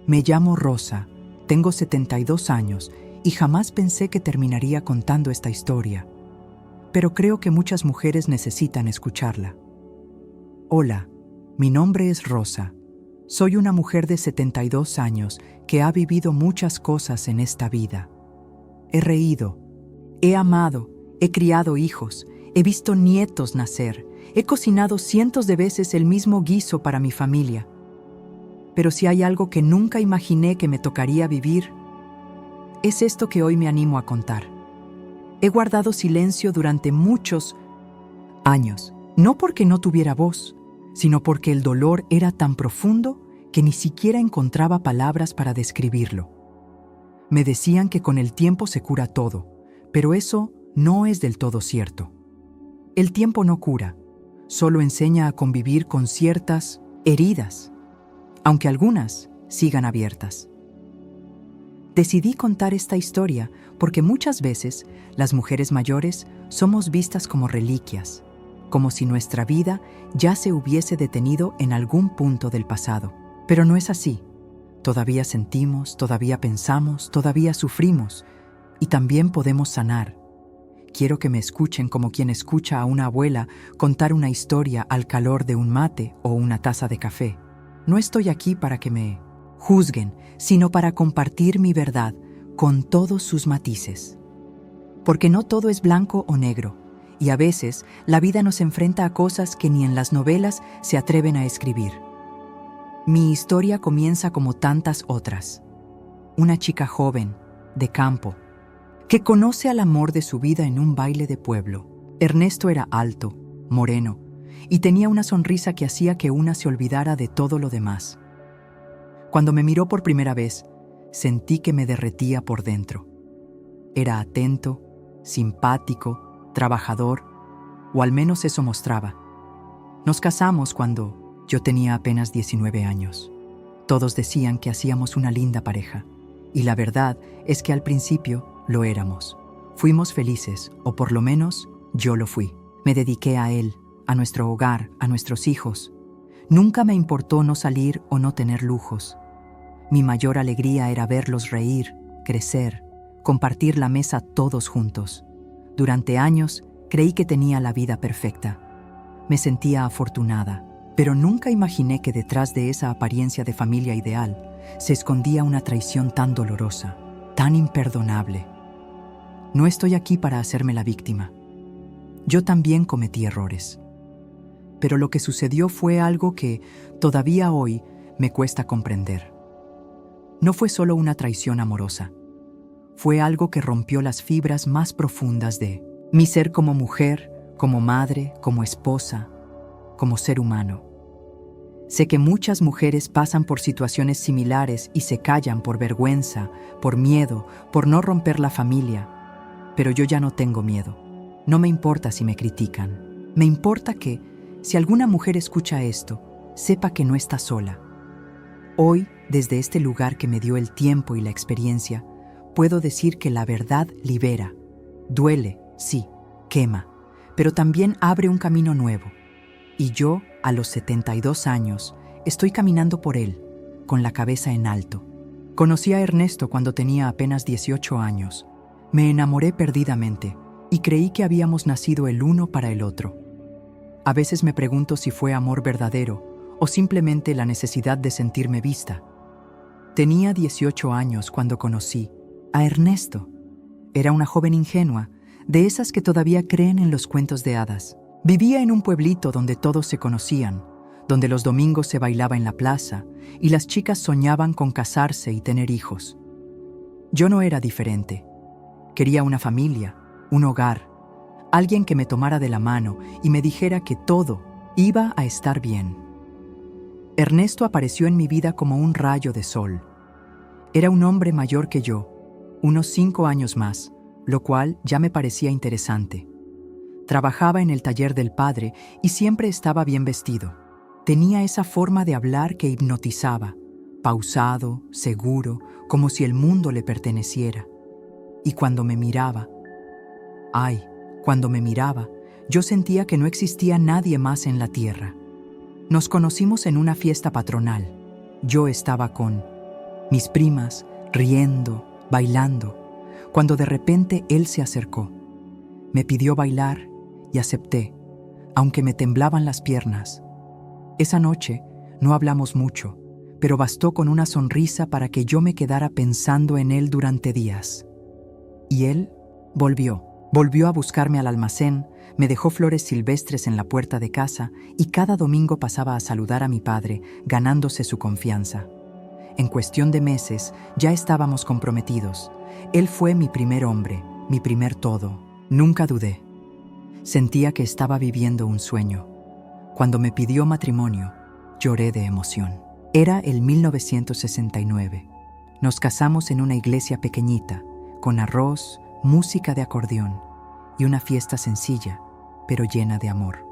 Me llamo Rosa, tengo 72 años y jamás pensé que terminaría contando esta historia. Pero creo que muchas mujeres necesitan escucharla. Hola, mi nombre es Rosa. Soy una mujer de 72 años que ha vivido muchas cosas en esta vida. He reído, he amado, he criado hijos, he visto nietos nacer, he cocinado cientos de veces el mismo guiso para mi familia. Pero si hay algo que nunca imaginé que me tocaría vivir, es esto que hoy me animo a contar. He guardado silencio durante muchos años, no porque no tuviera voz, sino porque el dolor era tan profundo que ni siquiera encontraba palabras para describirlo. Me decían que con el tiempo se cura todo, pero eso no es del todo cierto. El tiempo no cura, solo enseña a convivir con ciertas heridas, aunque algunas sigan abiertas. Decidí contar esta historia porque muchas veces las mujeres mayores somos vistas como reliquias, como si nuestra vida ya se hubiese detenido en algún punto del pasado. Pero no es así. Todavía sentimos, todavía pensamos, todavía sufrimos y también podemos sanar. Quiero que me escuchen como quien escucha a una abuela contar una historia al calor de un mate o una taza de café. No estoy aquí para que me juzguen, sino para compartir mi verdad con todos sus matices. Porque no todo es blanco o negro, y a veces la vida nos enfrenta a cosas que ni en las novelas se atreven a escribir. Mi historia comienza como tantas otras. Una chica joven, de campo, que conoce al amor de su vida en un baile de pueblo. Ernesto era alto, moreno, y tenía una sonrisa que hacía que una se olvidara de todo lo demás. Cuando me miró por primera vez, sentí que me derretía por dentro. Era atento, simpático, trabajador, o al menos eso mostraba. Nos casamos cuando yo tenía apenas 19 años. Todos decían que hacíamos una linda pareja, y la verdad es que al principio lo éramos. Fuimos felices, o por lo menos yo lo fui. Me dediqué a él, a nuestro hogar, a nuestros hijos. Nunca me importó no salir o no tener lujos. Mi mayor alegría era verlos reír, crecer, compartir la mesa todos juntos. Durante años creí que tenía la vida perfecta. Me sentía afortunada, pero nunca imaginé que detrás de esa apariencia de familia ideal se escondía una traición tan dolorosa, tan imperdonable. No estoy aquí para hacerme la víctima. Yo también cometí errores. Pero lo que sucedió fue algo que todavía hoy me cuesta comprender. No fue solo una traición amorosa. Fue algo que rompió las fibras más profundas de mi ser como mujer, como madre, como esposa, como ser humano. Sé que muchas mujeres pasan por situaciones similares y se callan por vergüenza, por miedo, por no romper la familia. Pero yo ya no tengo miedo. No me importa si me critican. Me importa que, si alguna mujer escucha esto, sepa que no está sola. Hoy, desde este lugar que me dio el tiempo y la experiencia, puedo decir que la verdad libera. Duele, sí, quema, pero también abre un camino nuevo. Y yo, a los 72 años, estoy caminando por él, con la cabeza en alto. Conocí a Ernesto cuando tenía apenas 18 años. Me enamoré perdidamente y creí que habíamos nacido el uno para el otro. A veces me pregunto si fue amor verdadero o simplemente la necesidad de sentirme vista. Tenía 18 años cuando conocí a Ernesto. Era una joven ingenua, de esas que todavía creen en los cuentos de hadas. Vivía en un pueblito donde todos se conocían, donde los domingos se bailaba en la plaza y las chicas soñaban con casarse y tener hijos. Yo no era diferente. Quería una familia, un hogar, alguien que me tomara de la mano y me dijera que todo iba a estar bien. Ernesto apareció en mi vida como un rayo de sol. Era un hombre mayor que yo, unos 5 años más, lo cual ya me parecía interesante. Trabajaba en el taller del padre y siempre estaba bien vestido. Tenía esa forma de hablar que hipnotizaba, pausado, seguro, como si el mundo le perteneciera. Y cuando me miraba, yo sentía que no existía nadie más en la tierra. Nos conocimos en una fiesta patronal. Yo estaba con mis primas, riendo, bailando, cuando de repente él se acercó. Me pidió bailar y acepté, aunque me temblaban las piernas. Esa noche no hablamos mucho, pero bastó con una sonrisa para que yo me quedara pensando en él durante días. Y él volvió a buscarme al almacén, me dejó flores silvestres en la puerta de casa y cada domingo pasaba a saludar a mi padre, ganándose su confianza. En cuestión de meses ya estábamos comprometidos. Él fue mi primer hombre, mi primer todo. Nunca dudé. Sentía que estaba viviendo un sueño. Cuando me pidió matrimonio, lloré de emoción. Era el 1969. Nos casamos en una iglesia pequeñita, con arroz, música de acordeón y una fiesta sencilla, pero llena de amor.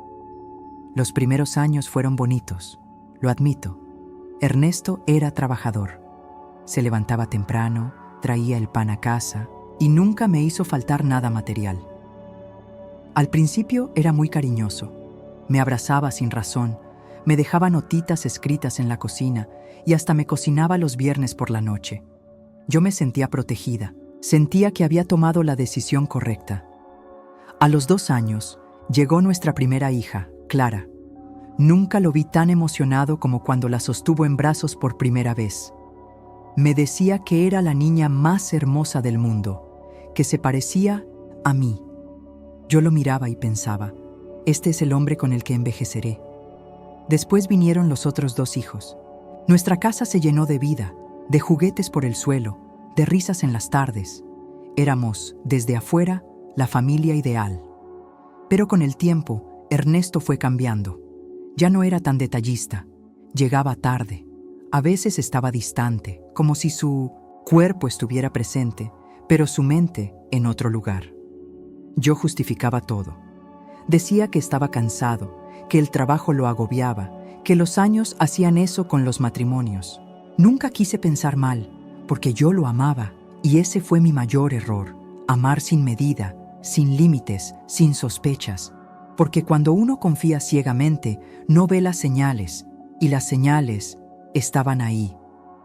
Los primeros años fueron bonitos, lo admito. Ernesto era trabajador. Se levantaba temprano, traía el pan a casa y nunca me hizo faltar nada material. Al principio era muy cariñoso. Me abrazaba sin razón, me dejaba notitas escritas en la cocina y hasta me cocinaba los viernes por la noche. Yo me sentía protegida, sentía que había tomado la decisión correcta. A los 2 años llegó nuestra primera hija, Clara. Nunca lo vi tan emocionado como cuando la sostuvo en brazos por primera vez. Me decía que era la niña más hermosa del mundo, que se parecía a mí. Yo lo miraba y pensaba, este es el hombre con el que envejeceré. Después vinieron los otros 2 hijos. Nuestra casa se llenó de vida, de juguetes por el suelo, de risas en las tardes. Éramos, desde afuera, la familia ideal. Pero con el tiempo, Ernesto fue cambiando. Ya no era tan detallista. Llegaba tarde. A veces estaba distante, como si su cuerpo estuviera presente, pero su mente en otro lugar. Yo justificaba todo. Decía que estaba cansado, que el trabajo lo agobiaba, que los años hacían eso con los matrimonios. Nunca quise pensar mal, porque yo lo amaba, y ese fue mi mayor error. Amar sin medida, sin límites, sin sospechas. Porque cuando uno confía ciegamente, no ve las señales, y las señales estaban ahí,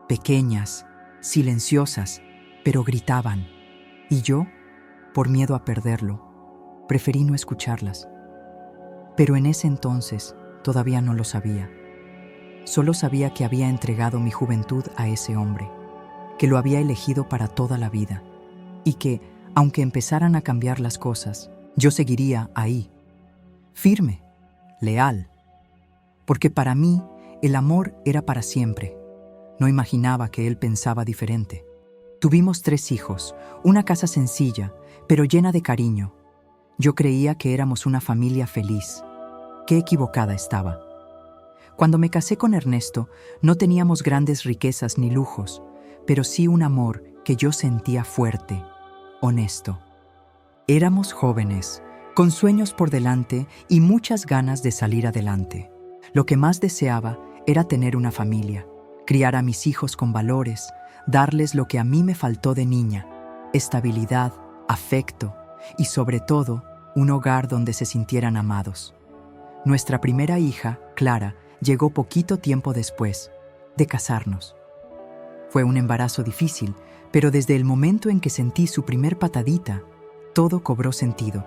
pequeñas, silenciosas, pero gritaban. Y yo, por miedo a perderlo, preferí no escucharlas. Pero en ese entonces todavía no lo sabía. Solo sabía que había entregado mi juventud a ese hombre, que lo había elegido para toda la vida, y que, aunque empezaran a cambiar las cosas, yo seguiría ahí, firme, leal, porque para mí el amor era para siempre. No imaginaba que él pensaba diferente. Tuvimos 3 hijos, una casa sencilla, pero llena de cariño. Yo creía que éramos una familia feliz. Qué equivocada estaba. Cuando me casé con Ernesto, no teníamos grandes riquezas ni lujos, pero sí un amor que yo sentía fuerte, honesto. Éramos jóvenes, con sueños por delante y muchas ganas de salir adelante. Lo que más deseaba era tener una familia, criar a mis hijos con valores, darles lo que a mí me faltó de niña, estabilidad, afecto y sobre todo, un hogar donde se sintieran amados. Nuestra primera hija, Clara, llegó poquito tiempo después de casarnos. Fue un embarazo difícil, pero desde el momento en que sentí su primer patadita, todo cobró sentido.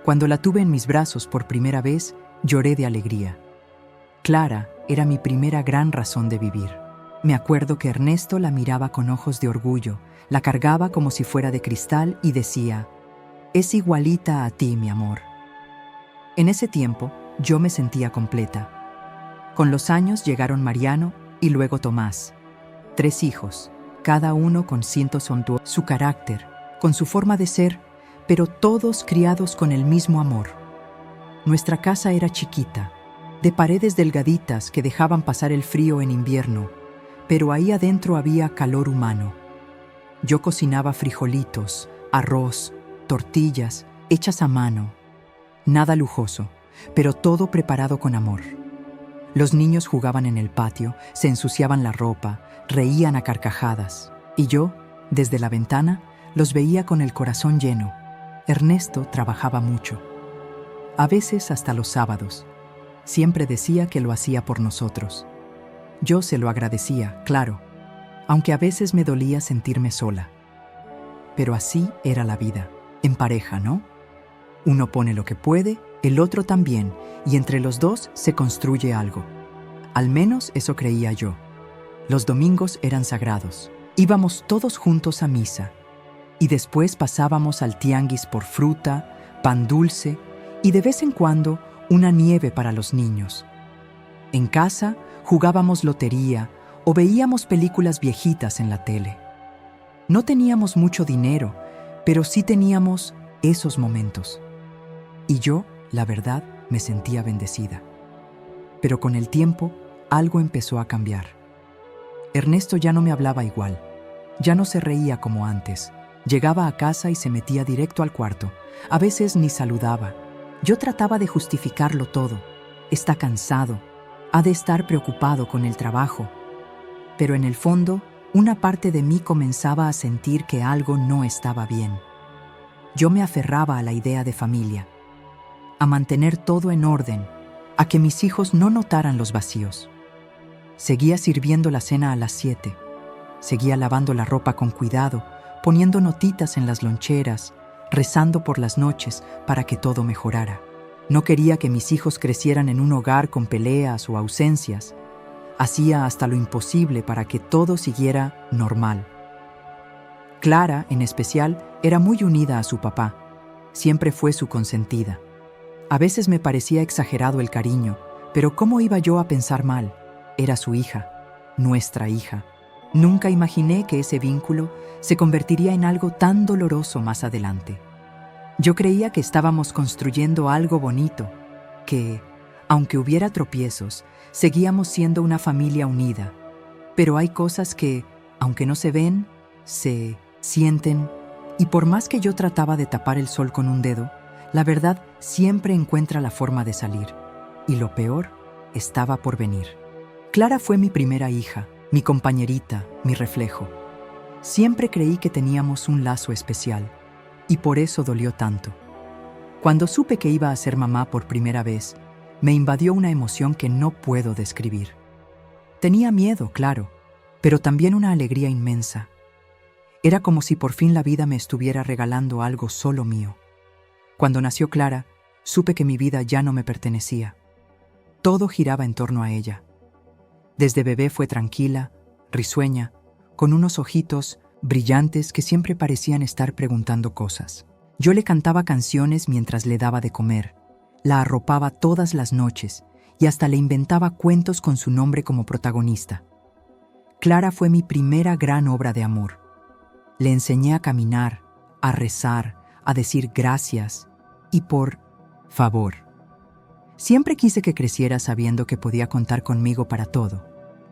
Cuando la tuve en mis brazos por primera vez, lloré de alegría. Clara era mi primera gran razón de vivir. Me acuerdo que Ernesto la miraba con ojos de orgullo, la cargaba como si fuera de cristal y decía, «Es igualita a ti, mi amor». En ese tiempo, yo me sentía completa. Con los años llegaron Mariano y luego Tomás. 3 hijos, cada uno con su carácter, con su forma de ser, pero todos criados con el mismo amor. Nuestra casa era chiquita, de paredes delgaditas que dejaban pasar el frío en invierno, pero ahí adentro había calor humano. Yo cocinaba frijolitos, arroz, tortillas, hechas a mano. Nada lujoso, pero todo preparado con amor. Los niños jugaban en el patio, se ensuciaban la ropa, reían a carcajadas. Y yo, desde la ventana, los veía con el corazón lleno. Ernesto trabajaba mucho. A veces hasta los sábados. Siempre decía que lo hacía por nosotros. Yo se lo agradecía, claro. aunque a veces me dolía sentirme sola. Pero así era la vida, en pareja, ¿no? Uno pone lo que puede, el otro también, y entre los dos se construye algo. Al menos eso creía yo. Los domingos eran sagrados. Íbamos todos juntos a misa, y después pasábamos al tianguis por fruta, pan dulce y de vez en cuando una nieve para los niños. En casa jugábamos lotería o veíamos películas viejitas en la tele. No teníamos mucho dinero, pero sí teníamos esos momentos. Y yo, la verdad, me sentía bendecida. Pero con el tiempo, algo empezó a cambiar. Ernesto ya no me hablaba igual. Ya no se reía como antes. Llegaba a casa y se metía directo al cuarto. A veces ni saludaba. Yo trataba de justificarlo todo. Está cansado. Ha de estar preocupado con el trabajo. Pero en el fondo, una parte de mí comenzaba a sentir que algo no estaba bien. Yo me aferraba a la idea de familia, a mantener todo en orden, a que mis hijos no notaran los vacíos. Seguía sirviendo la cena a las 7. Seguía lavando la ropa con cuidado, poniendo notitas en las loncheras, rezando por las noches para que todo mejorara. No quería que mis hijos crecieran en un hogar con peleas o ausencias. Hacía hasta lo imposible para que todo siguiera normal. Clara, en especial, era muy unida a su papá. Siempre fue su consentida. A veces me parecía exagerado el cariño, pero ¿cómo iba yo a pensar mal? Era su hija, nuestra hija. Nunca imaginé que ese vínculo se convertiría en algo tan doloroso más adelante. Yo creía que estábamos construyendo algo bonito, que, aunque hubiera tropiezos, seguíamos siendo una familia unida. Pero hay cosas que, aunque no se ven, se sienten, y por más que yo trataba de tapar el sol con un dedo, la verdad siempre encuentra la forma de salir. Y lo peor estaba por venir. Clara fue mi primera hija, mi compañerita, mi reflejo. Siempre creí que teníamos un lazo especial, y por eso dolió tanto. Cuando supe que iba a ser mamá por primera vez, me invadió una emoción que no puedo describir. Tenía miedo, claro, pero también una alegría inmensa. Era como si por fin la vida me estuviera regalando algo solo mío. Cuando nació Clara, supe que mi vida ya no me pertenecía. Todo giraba en torno a ella. Desde bebé fue tranquila, risueña, con unos ojitos brillantes que siempre parecían estar preguntando cosas. Yo le cantaba canciones mientras le daba de comer, la arropaba todas las noches y hasta le inventaba cuentos con su nombre como protagonista. Clara fue mi primera gran obra de amor. Le enseñé a caminar, a rezar, a decir gracias y por favor. Siempre quise que creciera sabiendo que podía contar conmigo para todo.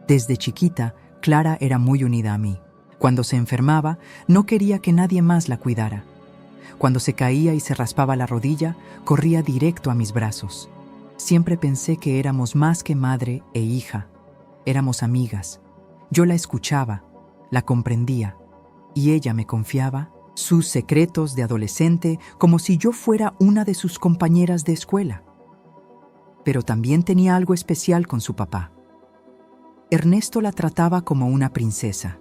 Desde chiquita, Clara era muy unida a mí. Cuando se enfermaba, no quería que nadie más la cuidara. Cuando se caía y se raspaba la rodilla, corría directo a mis brazos. Siempre pensé que éramos más que madre e hija. Éramos amigas. Yo la escuchaba, la comprendía, y ella me confiaba sus secretos de adolescente como si yo fuera una de sus compañeras de escuela. Pero también tenía algo especial con su papá. Ernesto la trataba como una princesa.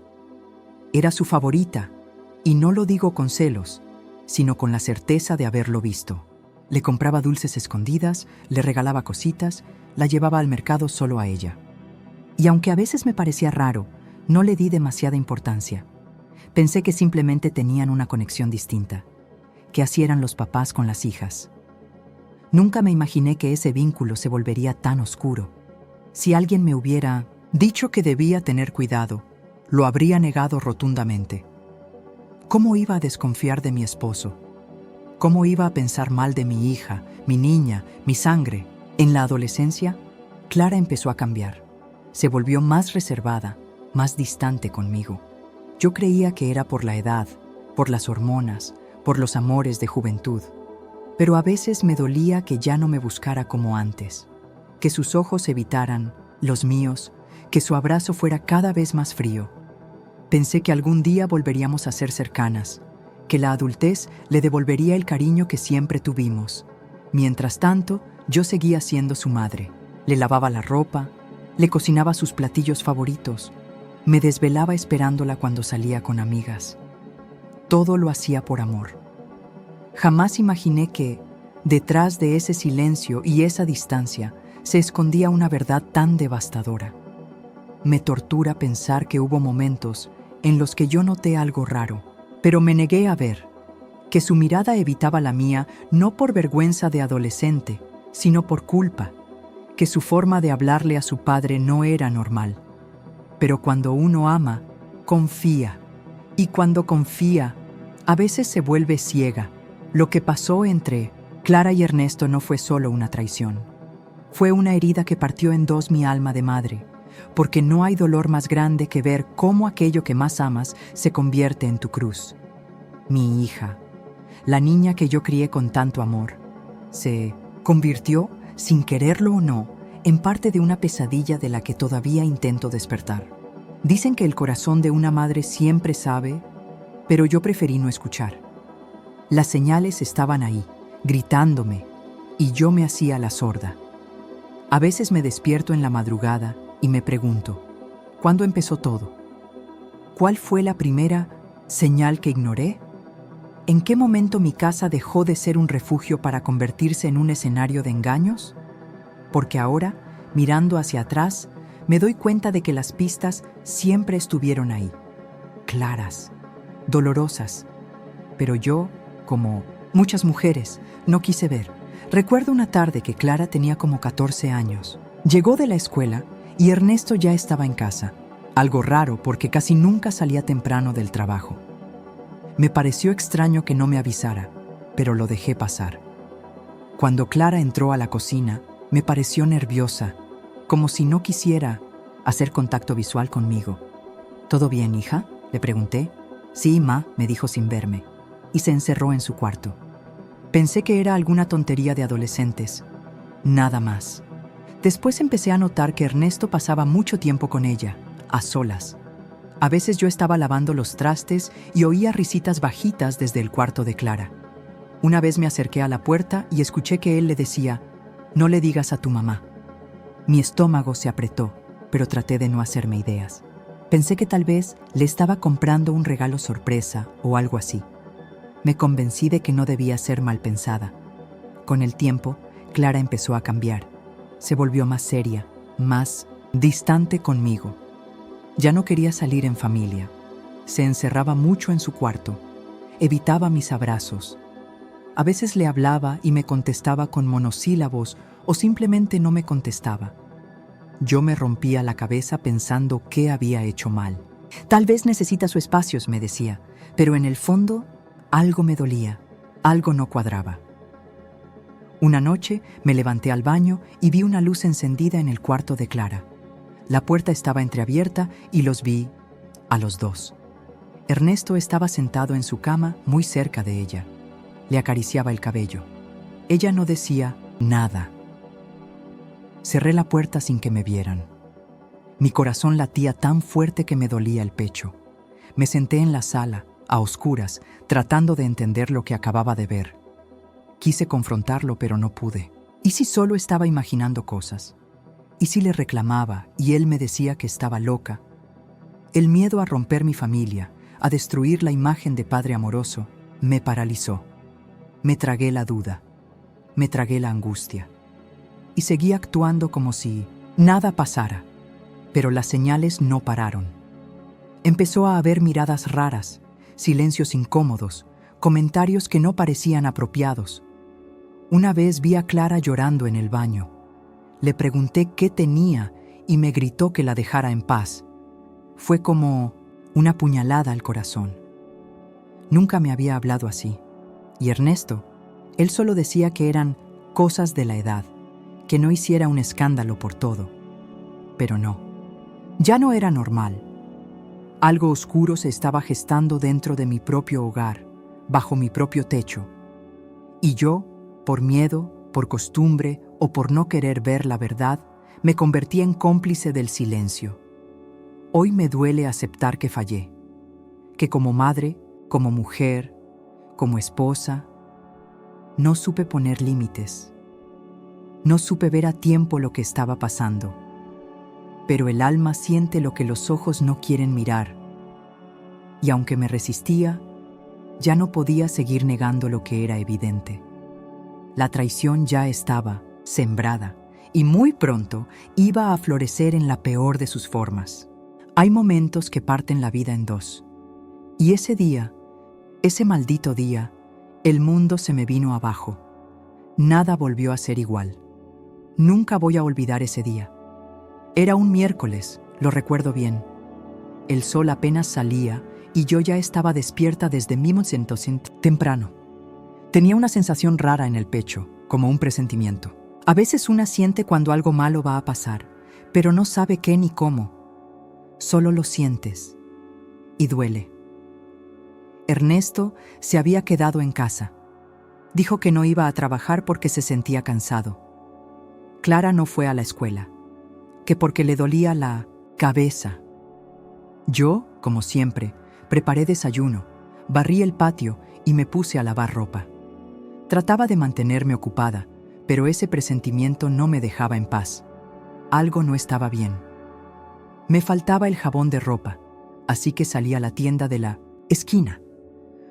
Era su favorita, y no lo digo con celos, sino con la certeza de haberlo visto. Le compraba dulces escondidas, le regalaba cositas, la llevaba al mercado solo a ella. Y aunque a veces me parecía raro, no le di demasiada importancia. Pensé que simplemente tenían una conexión distinta, que así eran los papás con las hijas. Nunca me imaginé que ese vínculo se volvería tan oscuro. Si alguien me hubiera dicho que debía tener cuidado, lo habría negado rotundamente. ¿Cómo iba a desconfiar de mi esposo? ¿Cómo iba a pensar mal de mi hija, mi niña, mi sangre? En la adolescencia, Clara empezó a cambiar. Se volvió más reservada, más distante conmigo. Yo creía que era por la edad, por las hormonas, por los amores de juventud. Pero a veces me dolía que ya no me buscara como antes, que sus ojos evitaran los míos, que su abrazo fuera cada vez más frío. Pensé que algún día volveríamos a ser cercanas, que la adultez le devolvería el cariño que siempre tuvimos. Mientras tanto, yo seguía siendo su madre. Le lavaba la ropa, le cocinaba sus platillos favoritos, Me desvelaba esperándola cuando salía con amigas. Todo lo hacía por amor. Jamás imaginé que, detrás de ese silencio y esa distancia, se escondía una verdad tan devastadora. Me tortura pensar que hubo momentos en los que yo noté algo raro, pero me negué a ver, que su mirada evitaba la mía no por vergüenza de adolescente, sino por culpa, que su forma de hablarle a su padre no era normal. Pero cuando uno ama, confía, y cuando confía, a veces se vuelve ciega. Lo que pasó entre Clara y Ernesto no fue solo una traición. Fue una herida que partió en dos mi alma de madre, porque no hay dolor más grande que ver cómo aquello que más amas se convierte en tu cruz. Mi hija, la niña que yo crié con tanto amor, se convirtió, sin quererlo o no, en parte de una pesadilla de la que todavía intento despertar. Dicen que el corazón de una madre siempre sabe, pero yo preferí no escuchar. Las señales estaban ahí, gritándome, y yo me hacía la sorda. A veces me despierto en la madrugada y me pregunto, ¿cuándo empezó todo? ¿Cuál fue la primera señal que ignoré? ¿En qué momento mi casa dejó de ser un refugio para convertirse en un escenario de engaños? Porque ahora, mirando hacia atrás, me doy cuenta de que las pistas siempre estuvieron ahí, claras, dolorosas, pero yo, como muchas mujeres, no quise ver. Recuerdo una tarde que Clara tenía como 14 años. Llegó de la escuela y Ernesto ya estaba en casa, algo raro porque casi nunca salía temprano del trabajo. Me pareció extraño que no me avisara, pero lo dejé pasar. Cuando Clara entró a la cocina, me pareció nerviosa, como si no quisiera hacer contacto visual conmigo. ¿Todo bien, hija?, le pregunté. Sí, ma, me dijo sin verme, y se encerró en su cuarto. Pensé que era alguna tontería de adolescentes. Nada más. Después empecé a notar que Ernesto pasaba mucho tiempo con ella, a solas. A veces yo estaba lavando los trastes y oía risitas bajitas desde el cuarto de Clara. Una vez me acerqué a la puerta y escuché que él le decía, «No le digas a tu mamá». Mi estómago se apretó, pero traté de no hacerme ideas. Pensé que tal vez le estaba comprando un regalo sorpresa o algo así. Me convencí de que no debía ser mal pensada. Con el tiempo, Clara empezó a cambiar. Se volvió más seria, más distante conmigo. Ya no quería salir en familia. Se encerraba mucho en su cuarto. Evitaba mis abrazos. A veces le hablaba y me contestaba con monosílabos o simplemente no me contestaba. Yo me rompía la cabeza pensando qué había hecho mal. Tal vez necesita su espacio, me decía, pero en el fondo algo me dolía, algo no cuadraba. Una noche me levanté al baño y vi una luz encendida en el cuarto de Clara. La puerta estaba entreabierta y los vi a los dos. Ernesto estaba sentado en su cama muy cerca de ella. Le acariciaba el cabello. Ella no decía nada. Cerré la puerta sin que me vieran. Mi corazón latía tan fuerte que me dolía el pecho. Me senté en la sala, a oscuras, tratando de entender lo que acababa de ver. Quise confrontarlo, pero no pude. ¿Y si solo estaba imaginando cosas? ¿Y si le reclamaba y él me decía que estaba loca? El miedo a romper mi familia, a destruir la imagen de padre amoroso, me paralizó. Me tragué la duda, me tragué la angustia. Y seguí actuando como si nada pasara, pero las señales no pararon. Empezó a haber miradas raras, silencios incómodos, comentarios que no parecían apropiados. Una vez vi a Clara llorando en el baño. Le pregunté qué tenía y me gritó que la dejara en paz. Fue como una puñalada al corazón. Nunca me había hablado así. Y Ernesto, él solo decía que eran cosas de la edad, que no hiciera un escándalo por todo. Pero no, ya no era normal. Algo oscuro se estaba gestando dentro de mi propio hogar, bajo mi propio techo. Y yo, por miedo, por costumbre o por no querer ver la verdad, me convertí en cómplice del silencio. Hoy me duele aceptar que fallé, que como madre, como mujer, como esposa, no supe poner límites. No supe ver a tiempo lo que estaba pasando. pero el alma siente lo que los ojos no quieren mirar. Y aunque me resistía, ya no podía seguir negando lo que era evidente. La traición ya estaba sembrada y muy pronto iba a florecer en la peor de sus formas. Hay momentos que parten la vida en dos. Y ese día, ese maldito día, el mundo se me vino abajo. Nada volvió a ser igual. Nunca voy a olvidar ese día. Era un miércoles, lo recuerdo bien. El sol apenas salía y yo ya estaba despierta desde muy temprano. Tenía una sensación rara en el pecho, como un presentimiento. A veces una siente cuando algo malo va a pasar, pero no sabe qué ni cómo. Solo lo sientes. Y duele. Ernesto se había quedado en casa. Dijo que no iba a trabajar porque se sentía cansado. Clara no fue a la escuela, que porque le dolía la cabeza. Yo, como siempre, preparé desayuno, barrí el patio y me puse a lavar ropa. Trataba de mantenerme ocupada, pero ese presentimiento no me dejaba en paz. Algo no estaba bien. Me faltaba el jabón de ropa, así que salí a la tienda de la esquina.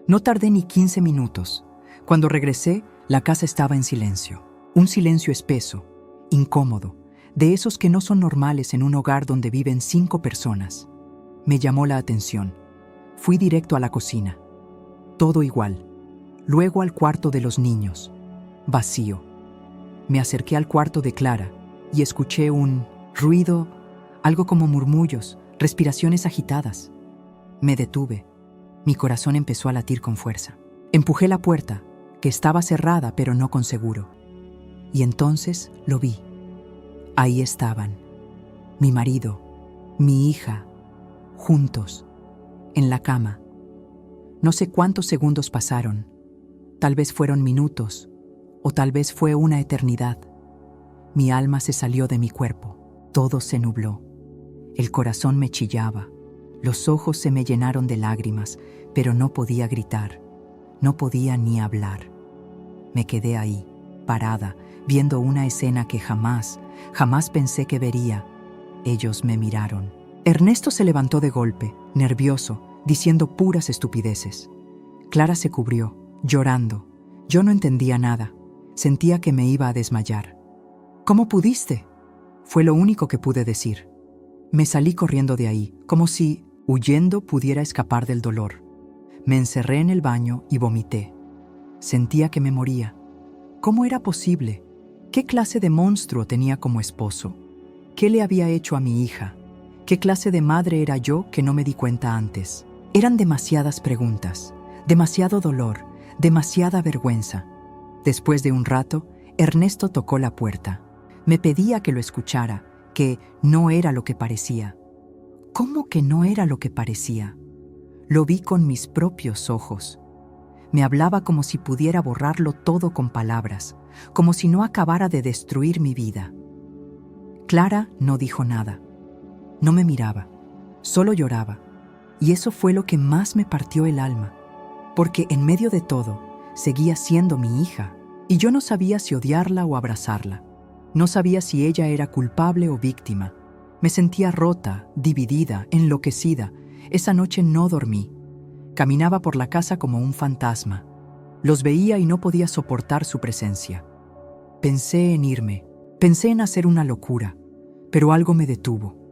No tardé ni 15 minutos. Cuando regresé, la casa estaba en silencio. Un silencio espeso, incómodo, de esos que no son normales en un hogar donde viven 5 personas. Me llamó la atención. Fui directo a la cocina. Todo igual. Luego al cuarto de los niños. Vacío. Me acerqué al cuarto de Clara y escuché un ruido, algo como murmullos, respiraciones agitadas. Me detuve. Mi corazón empezó a latir con fuerza. Empujé la puerta, que estaba cerrada pero no con seguro. Y entonces lo vi. Ahí estaban. Mi marido, mi hija, juntos, en la cama. No sé cuántos segundos pasaron. Tal vez fueron minutos, o tal vez fue una eternidad. Mi alma se salió de mi cuerpo. Todo se nubló. El corazón me chillaba. Los ojos se me llenaron de lágrimas, pero no podía gritar. No podía ni hablar. Me quedé ahí, parada, viendo una escena que jamás pensé que vería. Ellos me miraron. Ernesto se levantó de golpe, nervioso, diciendo puras estupideces. Clara se cubrió, llorando. Yo no entendía nada. Sentía que me iba a desmayar. ¿Cómo pudiste? Fue lo único que pude decir. Me salí corriendo de ahí, como si, huyendo, pudiera escapar del dolor. Me encerré en el baño y vomité. Sentía que me moría. ¿Cómo era posible? ¿Qué clase de monstruo tenía como esposo? ¿Qué le había hecho a mi hija? ¿Qué clase de madre era yo que no me di cuenta antes? Eran demasiadas preguntas, demasiado dolor, demasiada vergüenza. Después de un rato, Ernesto tocó la puerta. Me pedía que lo escuchara, que no era lo que parecía. ¿Cómo que no era lo que parecía? Lo vi con mis propios ojos. Me hablaba como si pudiera borrarlo todo con palabras, como si no acabara de destruir mi vida. Clara no dijo nada. No me miraba, solo lloraba. Y eso fue lo que más me partió el alma, porque en medio de todo, seguía siendo mi hija, y yo no sabía si odiarla o abrazarla. No sabía si ella era culpable o víctima. Me sentía rota, dividida, enloquecida. Esa noche no dormí. Caminaba por la casa como un fantasma. Los veía y no podía soportar su presencia. Pensé en irme, pensé en hacer una locura, pero algo me detuvo.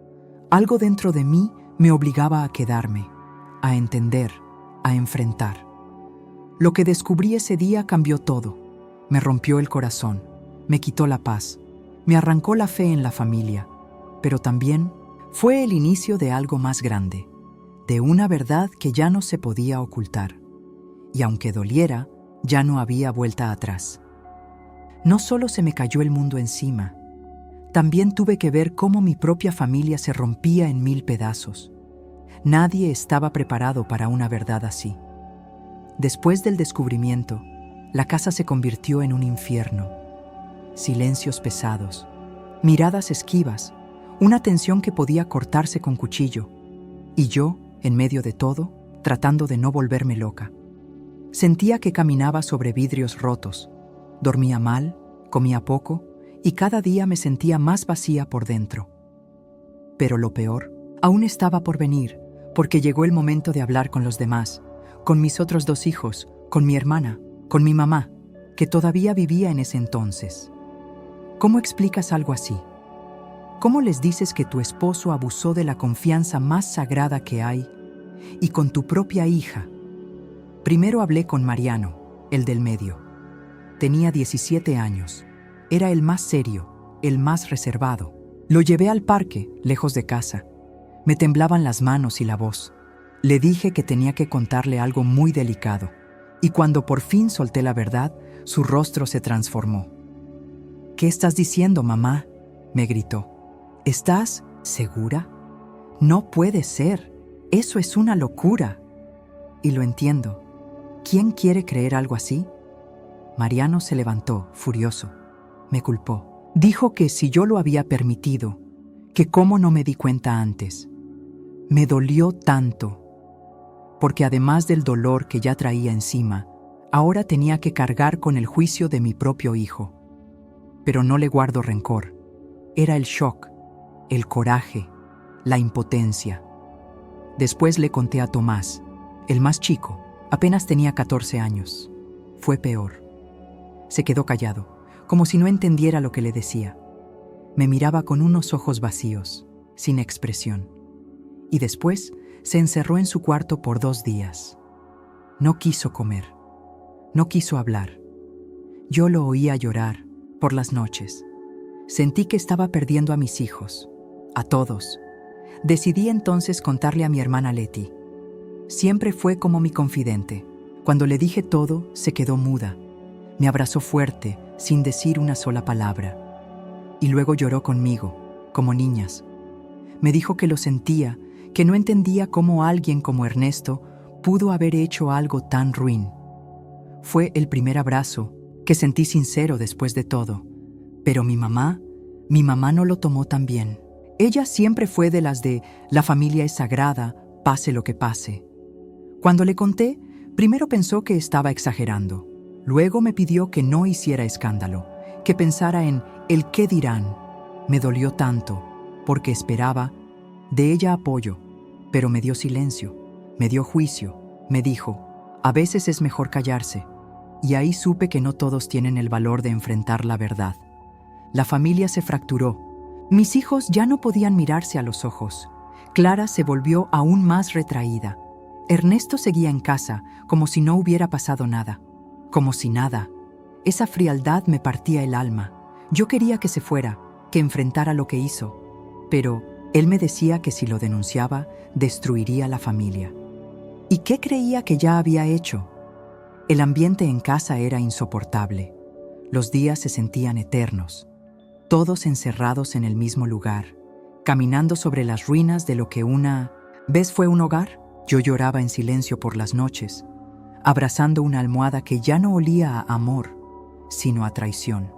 Algo dentro de mí me obligaba a quedarme, a entender, a enfrentar. Lo que descubrí ese día cambió todo. Me rompió el corazón, me quitó la paz, me arrancó la fe en la familia, pero también fue el inicio de algo más grande, de una verdad que ya no se podía ocultar. Y aunque doliera, ya no había vuelta atrás. No solo se me cayó el mundo encima, también tuve que ver cómo mi propia familia se rompía en 1000 pedazos. Nadie estaba preparado para una verdad así. Después del descubrimiento, la casa se convirtió en un infierno. Silencios pesados, miradas esquivas, una tensión que podía cortarse con cuchillo. Y yo, en medio de todo, tratando de no volverme loca. Sentía que caminaba sobre vidrios rotos. Dormía mal, comía poco, y cada día me sentía más vacía por dentro. Pero lo peor aún estaba por venir, porque llegó el momento de hablar con los demás, con mis otros 2 hijos, con mi hermana, con mi mamá, que todavía vivía en ese entonces. ¿Cómo explicas algo así? ¿Cómo les dices que tu esposo abusó de la confianza más sagrada que hay y con tu propia hija? Primero hablé con Mariano, el del medio. Tenía 17 años. Era el más serio, el más reservado. Lo llevé al parque, lejos de casa. Me temblaban las manos y la voz. Le dije que tenía que contarle algo muy delicado. Y cuando por fin solté la verdad, su rostro se transformó. ¿Qué estás diciendo, mamá?, me gritó. ¿Estás segura? No puede ser. Eso es una locura. Y lo entiendo. ¿Quién quiere creer algo así? Mariano se levantó, furioso. Me culpó. Dijo que si yo lo había permitido, que cómo no me di cuenta antes. Me dolió tanto, porque además del dolor que ya traía encima, ahora tenía que cargar con el juicio de mi propio hijo. Pero no le guardo rencor. Era el shock, el coraje, la impotencia. Después le conté a Tomás, el más chico, apenas tenía 14 años. Fue peor. Se quedó callado, como si no entendiera lo que le decía. Me miraba con unos ojos vacíos, sin expresión. Y después se encerró en su cuarto por 2 días. No quiso comer. No quiso hablar. Yo lo oía llorar por las noches. Sentí que estaba perdiendo a mis hijos, a todos. Decidí entonces contarle a mi hermana Leti. Siempre fue como mi confidente. Cuando le dije todo, se quedó muda. Me abrazó fuerte, sin decir una sola palabra. Y luego lloró conmigo, como niñas. Me dijo que lo sentía, que no entendía cómo alguien como Ernesto pudo haber hecho algo tan ruin. Fue el primer abrazo que sentí sincero después de todo. Pero mi mamá no lo tomó tan bien. Ella siempre fue de las de la familia es sagrada, pase lo que pase. Cuando le conté, primero pensó que estaba exagerando. Luego me pidió que no hiciera escándalo, que pensara en el qué dirán. Me dolió tanto, porque esperaba de ella apoyo, pero me dio silencio, me dio juicio, me dijo, a veces es mejor callarse. Y ahí supe que no todos tienen el valor de enfrentar la verdad. La familia se fracturó. Mis hijos ya no podían mirarse a los ojos. Clara se volvió aún más retraída. Ernesto seguía en casa, como si no hubiera pasado nada. Como si nada. Esa frialdad me partía el alma. Yo quería que se fuera, que enfrentara lo que hizo. Pero él me decía que si lo denunciaba, destruiría la familia. ¿Y qué creía que ya había hecho? El ambiente en casa era insoportable. Los días se sentían eternos. Todos encerrados en el mismo lugar, caminando sobre las ruinas de lo que una vez fue un hogar. Yo lloraba en silencio por las noches, abrazando una almohada que ya no olía a amor, sino a traición.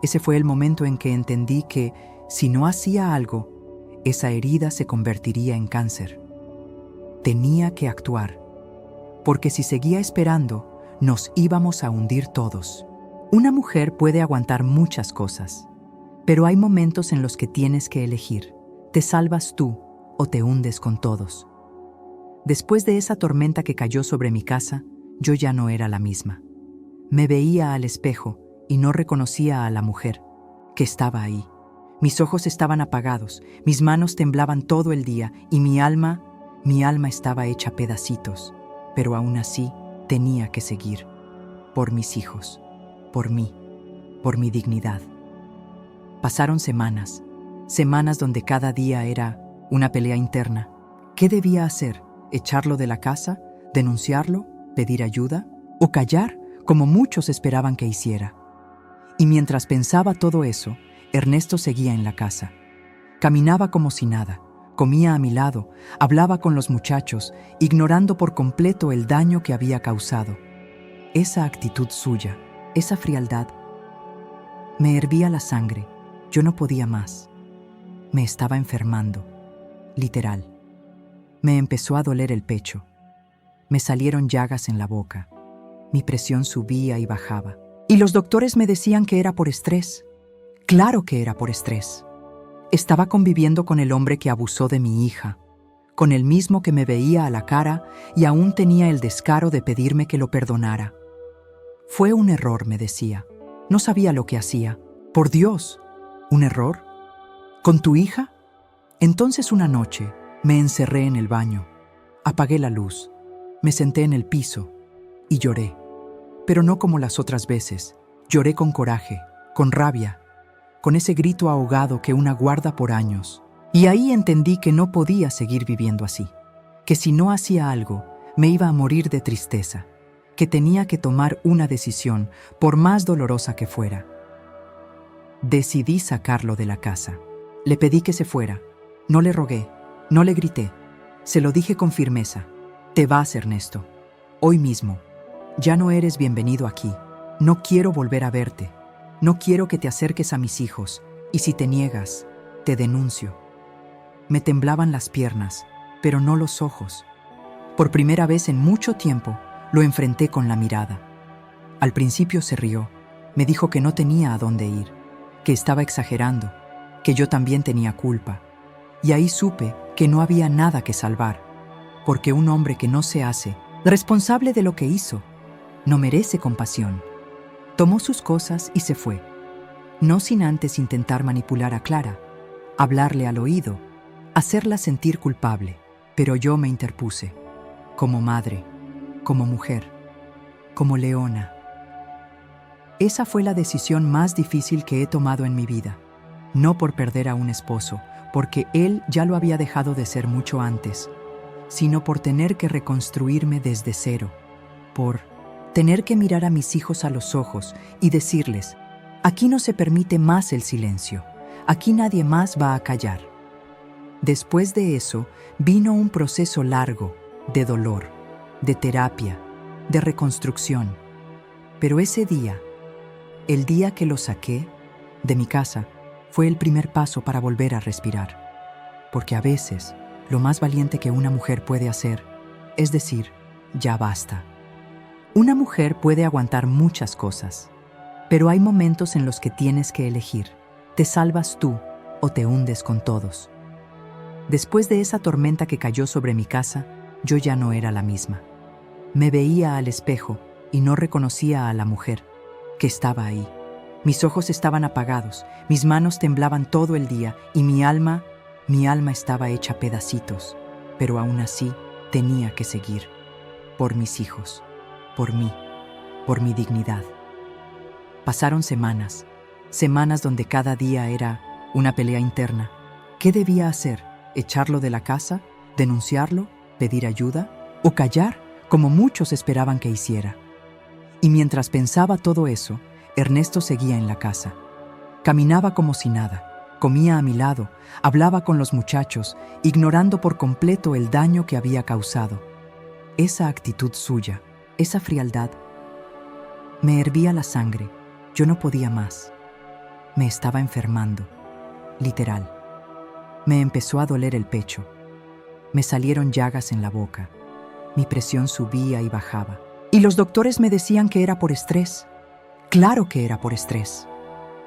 Ese fue el momento en que entendí que, si no hacía algo, esa herida se convertiría en cáncer. Tenía que actuar, porque si seguía esperando, nos íbamos a hundir todos. Una mujer puede aguantar muchas cosas, pero hay momentos en los que tienes que elegir. ¿Te salvas tú o te hundes con todos? Después de esa tormenta que cayó sobre mi casa, yo ya no era la misma. Me veía al espejo y no reconocía a la mujer que estaba ahí. Mis ojos estaban apagados, mis manos temblaban todo el día y mi alma estaba hecha pedacitos. Pero aún así tenía que seguir. Por mis hijos, por mí, por mi dignidad. Pasaron semanas donde cada día era una pelea interna. ¿Qué debía hacer? ¿Echarlo de la casa? ¿Denunciarlo? ¿Pedir ayuda? ¿O callar, como muchos esperaban que hiciera? Y mientras pensaba todo eso, Ernesto seguía en la casa. Caminaba como si nada, comía a mi lado, hablaba con los muchachos, ignorando por completo el daño que había causado. Esa actitud suya, esa frialdad, me hervía la sangre. Yo no podía más. Me estaba enfermando, literal. Me empezó a doler el pecho. Me salieron llagas en la boca. Mi presión subía y bajaba. Y los doctores me decían que era por estrés. Claro que era por estrés. Estaba conviviendo con el hombre que abusó de mi hija, con el mismo que me veía a la cara y aún tenía el descaro de pedirme que lo perdonara. Fue un error, me decía. No sabía lo que hacía. Por Dios, ¿un error? ¿Con tu hija? Entonces una noche me encerré en el baño, apagué la luz, me senté en el piso y lloré. Pero no como las otras veces. Lloré con coraje, con rabia, con ese grito ahogado que una guarda por años. Y ahí entendí que no podía seguir viviendo así, que si no hacía algo, me iba a morir de tristeza, que tenía que tomar una decisión, por más dolorosa que fuera. Decidí sacarlo de la casa. Le pedí que se fuera. No le rogué, no le grité. Se lo dije con firmeza. Te vas, Ernesto. Hoy mismo. Ya no eres bienvenido aquí. No quiero volver a verte. No quiero que te acerques a mis hijos. Y si te niegas, te denuncio. Me temblaban las piernas, pero no los ojos. Por primera vez en mucho tiempo, lo enfrenté con la mirada. Al principio se rió. Me dijo que no tenía a dónde ir, que estaba exagerando, que yo también tenía culpa. Y ahí supe que no había nada que salvar, porque un hombre que no se hace responsable de lo que hizo no merece compasión. Tomó sus cosas y se fue, no sin antes intentar manipular a Clara, hablarle al oído, hacerla sentir culpable, pero yo me interpuse, como madre, como mujer, como leona. Esa fue la decisión más difícil que he tomado en mi vida, no por perder a un esposo, porque él ya lo había dejado de ser mucho antes, sino por tener que reconstruirme desde cero, por tener que mirar a mis hijos a los ojos y decirles, aquí no se permite más el silencio, aquí nadie más va a callar. Después de eso, vino un proceso largo de dolor, de terapia, de reconstrucción. Pero ese día, el día que lo saqué de mi casa, fue el primer paso para volver a respirar. Porque a veces, lo más valiente que una mujer puede hacer es decir, ya basta. Una mujer puede aguantar muchas cosas, pero hay momentos en los que tienes que elegir. ¿Te salvas tú o te hundes con todos? Después de esa tormenta que cayó sobre mi casa, yo ya no era la misma. Me veía al espejo y no reconocía a la mujer que estaba ahí. Mis ojos estaban apagados, mis manos temblaban todo el día y mi alma estaba hecha pedacitos, pero aún así tenía que seguir. Por mis hijos, por mí, por mi dignidad. Pasaron semanas donde cada día era una pelea interna. ¿Qué debía hacer? ¿Echarlo de la casa? ¿Denunciarlo? ¿Pedir ayuda? ¿O callar, como muchos esperaban que hiciera? Y mientras pensaba todo eso, Ernesto seguía en la casa. Caminaba como si nada, comía a mi lado, hablaba con los muchachos, ignorando por completo el daño que había causado. Esa actitud suya, esa frialdad, me hervía la sangre. Yo no podía más. Me estaba enfermando, literal. Me empezó a doler el pecho. Me salieron llagas en la boca. Mi presión subía y bajaba. Y los doctores me decían que era por estrés. Claro que era por estrés.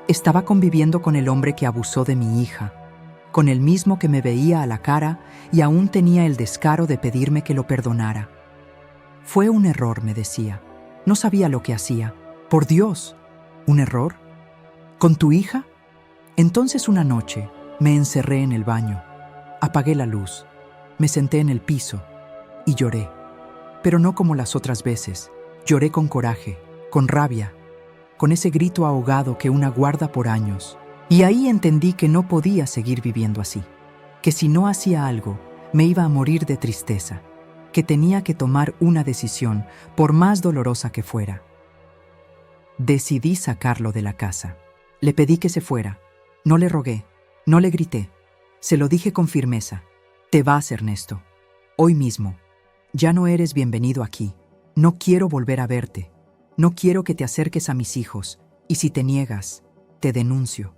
Estaba conviviendo con el hombre que abusó de mi hija, con el mismo que me veía a la cara y aún tenía el descaro de pedirme que lo perdonara. Fue un error, me decía. No sabía lo que hacía. Por Dios, ¿un error? ¿Con tu hija? Entonces una noche me encerré en el baño, apagué la luz, me senté en el piso y lloré. Pero no como las otras veces. Lloré con coraje, con rabia, con ese grito ahogado que una guarda por años. Y ahí entendí que no podía seguir viviendo así, que si no hacía algo, me iba a morir de tristeza, que tenía que tomar una decisión, por más dolorosa que fuera. Decidí sacarlo de la casa. Le pedí que se fuera. No le rogué, no le grité. Se lo dije con firmeza. Te vas, Ernesto. Hoy mismo. Ya no eres bienvenido aquí. No quiero volver a verte. No quiero que te acerques a mis hijos. Y si te niegas, te denuncio.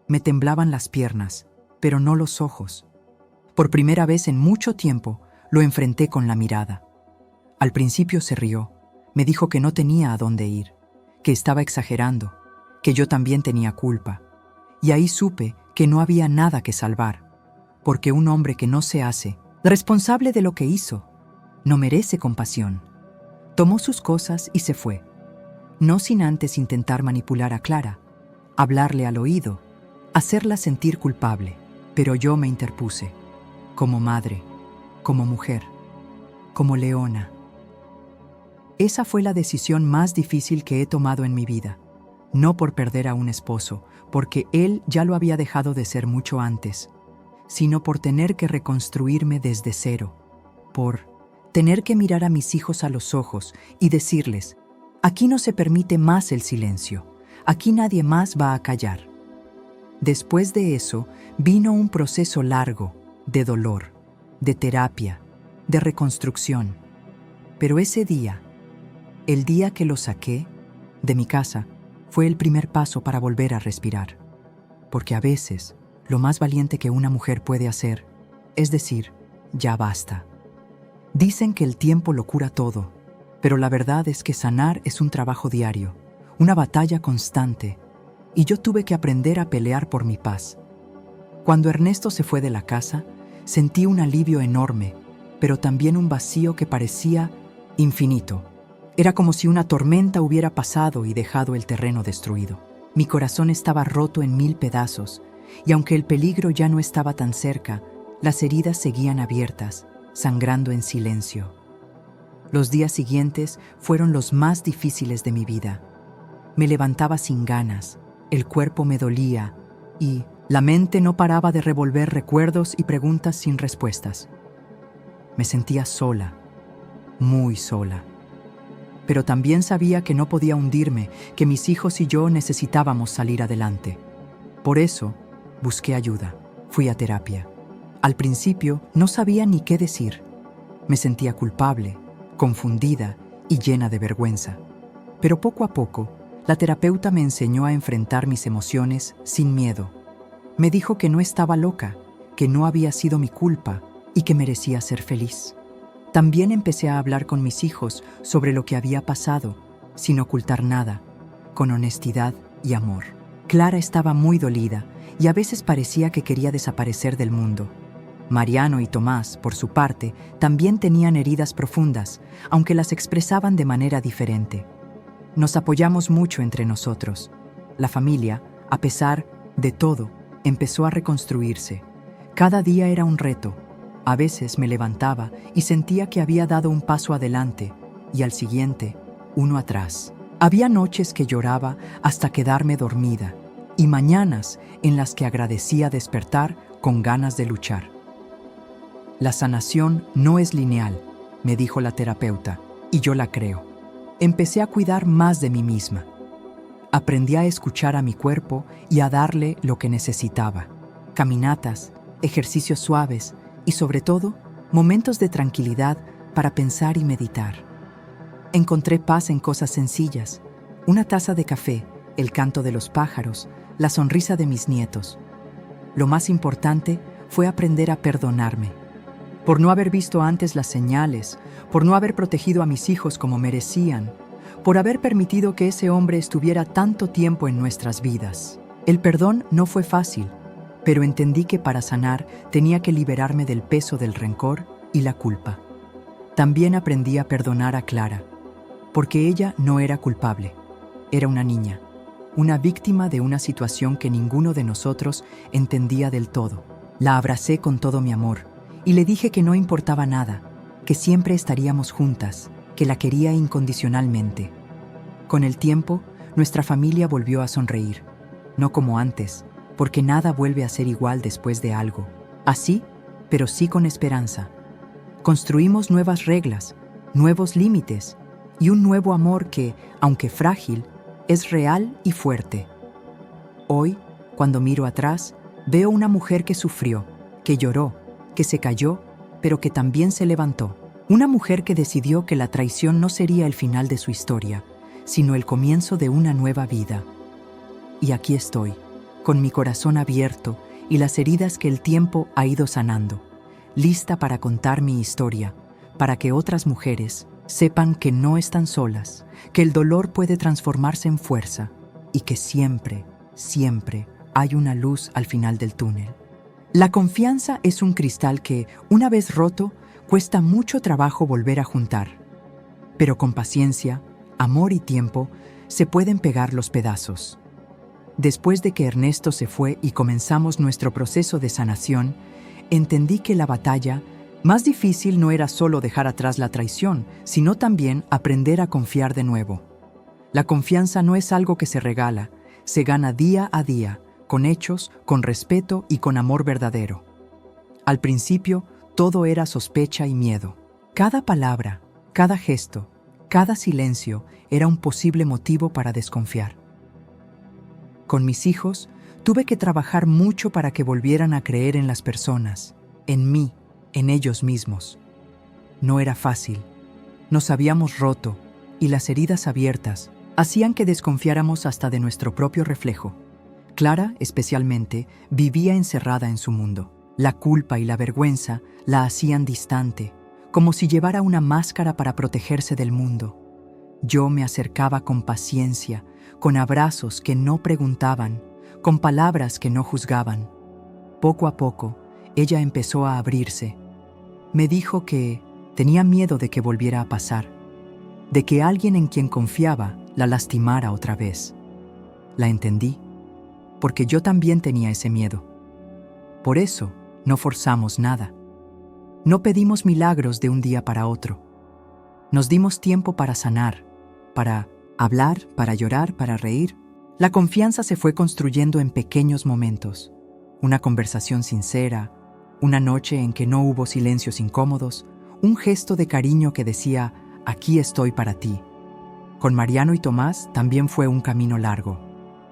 Me temblaban las piernas, pero no los ojos. Por primera vez en mucho tiempo, lo enfrenté con la mirada. Al principio se rió. Me dijo que no tenía a dónde ir, que estaba exagerando, que yo también tenía culpa. Y ahí supe que no había nada que salvar, porque un hombre que no se hace responsable de lo que hizo no merece compasión. Tomó sus cosas y se fue, no sin antes intentar manipular a Clara, hablarle al oído, hacerla sentir culpable. Pero yo me interpuse, como madre, como mujer, como leona. Esa fue la decisión más difícil que he tomado en mi vida, no por perder a un esposo, porque él ya lo había dejado de ser mucho antes, sino por tener que reconstruirme desde cero, por tener que mirar a mis hijos a los ojos y decirles: aquí no se permite más el silencio, aquí nadie más va a callar. Después de eso, vino un proceso largo, de dolor, de terapia, de reconstrucción. Pero ese día, el día que lo saqué de mi casa, fue el primer paso para volver a respirar. Porque a veces, lo más valiente que una mujer puede hacer es decir: ya basta. Dicen que el tiempo lo cura todo, pero la verdad es que sanar es un trabajo diario, una batalla constante, y yo tuve que aprender a pelear por mi paz. Cuando Ernesto se fue de la casa, sentí un alivio enorme, pero también un vacío que parecía infinito. Era como si una tormenta hubiera pasado y dejado el terreno destruido. Mi corazón estaba roto en 1000 pedazos, y aunque el peligro ya no estaba tan cerca, las heridas seguían abiertas, sangrando en silencio. Los días siguientes fueron los más difíciles de mi vida. Me levantaba sin ganas, el cuerpo me dolía y la mente no paraba de revolver recuerdos y preguntas sin respuestas. Me sentía sola, muy sola. Pero también sabía que no podía hundirme, que mis hijos y yo necesitábamos salir adelante. Por eso, busqué ayuda. Fui a terapia. Al principio, no sabía ni qué decir. Me sentía culpable, confundida y llena de vergüenza. Pero poco a poco, la terapeuta me enseñó a enfrentar mis emociones sin miedo. Me dijo que no estaba loca, que no había sido mi culpa y que merecía ser feliz. También empecé a hablar con mis hijos sobre lo que había pasado, sin ocultar nada, con honestidad y amor. Clara estaba muy dolida y a veces parecía que quería desaparecer del mundo. Mariano y Tomás, por su parte, también tenían heridas profundas, aunque las expresaban de manera diferente. Nos apoyamos mucho entre nosotros. La familia, a pesar de todo, empezó a reconstruirse. Cada día era un reto. A veces me levantaba y sentía que había dado un paso adelante y al siguiente, uno atrás. Había noches que lloraba hasta quedarme dormida y mañanas en las que agradecía despertar con ganas de luchar. La sanación no es lineal, me dijo la terapeuta, y yo la creo. Empecé a cuidar más de mí misma. Aprendí a escuchar a mi cuerpo y a darle lo que necesitaba. Caminatas, ejercicios suaves y, sobre todo, momentos de tranquilidad para pensar y meditar. Encontré paz en cosas sencillas: una taza de café, el canto de los pájaros, la sonrisa de mis nietos. Lo más importante fue aprender a perdonarme. Por no haber visto antes las señales, por no haber protegido a mis hijos como merecían, por haber permitido que ese hombre estuviera tanto tiempo en nuestras vidas. El perdón no fue fácil, pero entendí que para sanar tenía que liberarme del peso del rencor y la culpa. También aprendí a perdonar a Clara, porque ella no era culpable, era una niña, una víctima de una situación que ninguno de nosotros entendía del todo. La abracé con todo mi amor y le dije que no importaba nada, que siempre estaríamos juntas, que la quería incondicionalmente. Con el tiempo, nuestra familia volvió a sonreír, no como antes, porque nada vuelve a ser igual después de algo. Así, pero sí con esperanza. Construimos nuevas reglas, nuevos límites y un nuevo amor que, aunque frágil, es real y fuerte. Hoy, cuando miro atrás, veo una mujer que sufrió, que lloró, que se cayó, pero que también se levantó. Una mujer que decidió que la traición no sería el final de su historia, sino el comienzo de una nueva vida. Y aquí estoy, con mi corazón abierto y las heridas que el tiempo ha ido sanando, lista para contar mi historia, para que otras mujeres sepan que no están solas, que el dolor puede transformarse en fuerza y que siempre, siempre hay una luz al final del túnel. La confianza es un cristal que, una vez roto, cuesta mucho trabajo volver a juntar. Pero con paciencia, amor y tiempo, se pueden pegar los pedazos. Después de que Ernesto se fue y comenzamos nuestro proceso de sanación, entendí que la batalla más difícil no era solo dejar atrás la traición, sino también aprender a confiar de nuevo. La confianza no es algo que se regala, se gana día a día, con hechos, con respeto y con amor verdadero. Al principio, todo era sospecha y miedo. Cada palabra, cada gesto, cada silencio era un posible motivo para desconfiar. Con mis hijos, tuve que trabajar mucho para que volvieran a creer en las personas, en mí, en ellos mismos. No era fácil. Nos habíamos roto y las heridas abiertas hacían que desconfiáramos hasta de nuestro propio reflejo. Clara, especialmente, vivía encerrada en su mundo. La culpa y la vergüenza la hacían distante, como si llevara una máscara para protegerse del mundo. Yo me acercaba con paciencia, con abrazos que no preguntaban, con palabras que no juzgaban. Poco a poco, ella empezó a abrirse. Me dijo que tenía miedo de que volviera a pasar, de que alguien en quien confiaba la lastimara otra vez. La entendí, porque yo también tenía ese miedo. Por eso, no forzamos nada. No pedimos milagros de un día para otro. Nos dimos tiempo para sanar, para hablar, para llorar, para reír. La confianza se fue construyendo en pequeños momentos. Una conversación sincera, una noche en que no hubo silencios incómodos, un gesto de cariño que decía, aquí estoy para ti. Con Mariano y Tomás también fue un camino largo.